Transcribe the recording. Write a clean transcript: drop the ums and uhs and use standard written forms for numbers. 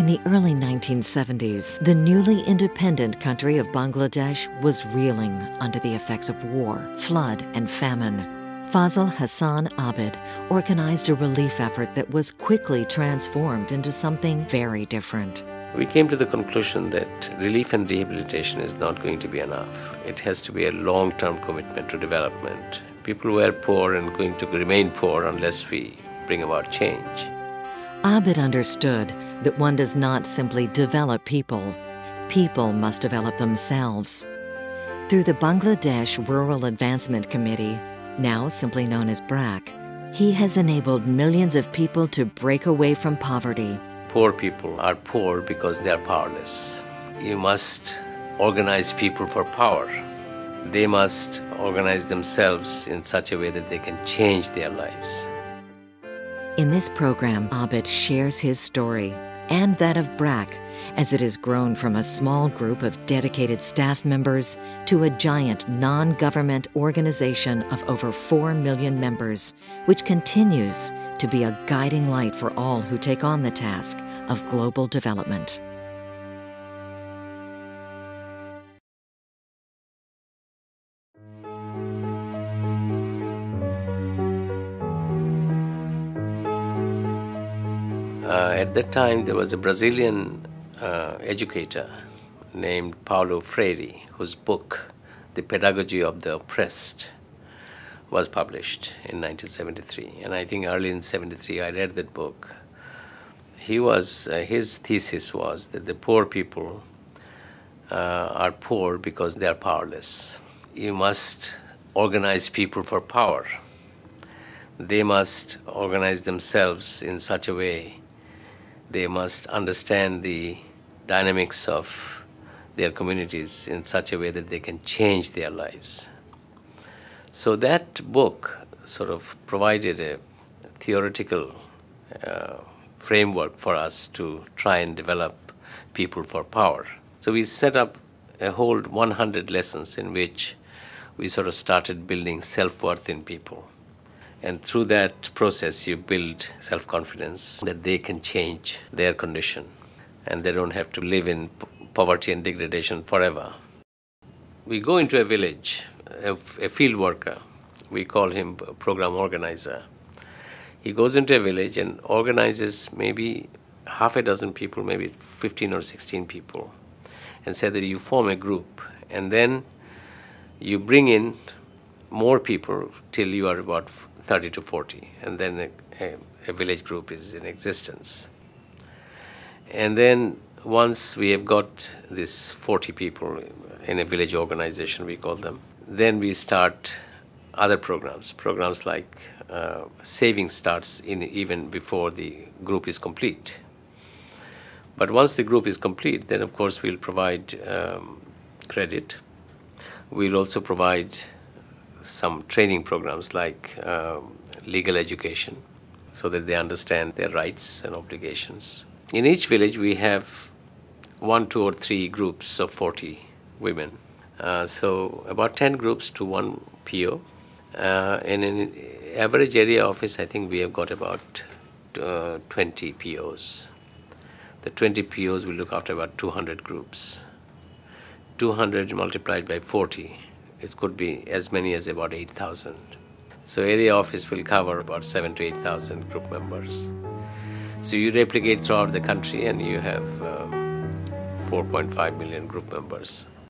In the early 1970s, the newly independent country of Bangladesh was reeling under the effects of war, flood, and famine. Fazle Abed organized a relief effort that was quickly transformed into something very different. We came to the conclusion that relief and rehabilitation is not going to be enough. It has to be a long-term commitment to development. People were poor and going to remain poor unless we bring about change. Abed understood that one does not simply develop people. People must develop themselves. Through the Bangladesh Rural Advancement Committee, now simply known as BRAC, he has enabled millions of people to break away from poverty. Poor people are poor because they are powerless. You must organize people for power. They must organize themselves in such a way that they can change their lives. In this program, Abed shares his story and that of BRAC as it has grown from a small group of dedicated staff members to a giant non-government organization of over 4 million members, which continues to be a guiding light for all who take on the task of global development. At that time, there was a Brazilian educator named Paulo Freire, whose book, The Pedagogy of the Oppressed, was published in 1973. And I think early in 73, I read that book. His thesis was that the poor people are poor because they are powerless. You must organize people for power. They must organize themselves in such a way. They must understand the dynamics of their communities in such a way that they can change their lives. So that book sort of provided a theoretical framework for us to try and develop people for power. So we set up a whole 100 lessons in which we sort of started building self-worth in people. And through that process, you build self-confidence that they can change their condition and they don't have to live in poverty and degradation forever. We go into a village, a field worker, we call him a program organizer. He goes into a village and organizes maybe half a dozen people, maybe 15 or 16 people, and say that you form a group, and then you bring in more people till you are about 30 to 40, and then a village group is in existence. And then once we have got this 40 people in a village organization, we call them, then we start other programs like saving starts even before the group is complete. But once the group is complete, then of course we'll provide credit. We'll also provide some training programs like legal education so that they understand their rights and obligations. In each village, we have 1, 2, or 3 groups of 40 women. So about 10 groups to 1 PO. In an average area office, I think we have got about 20 POs. The 20 POs will look after about 200 groups. 200 multiplied by 40. It could be as many as about 8,000. So area office will cover about 7,000 to 8,000 group members. So you replicate throughout the country and you have 4.5 million group members.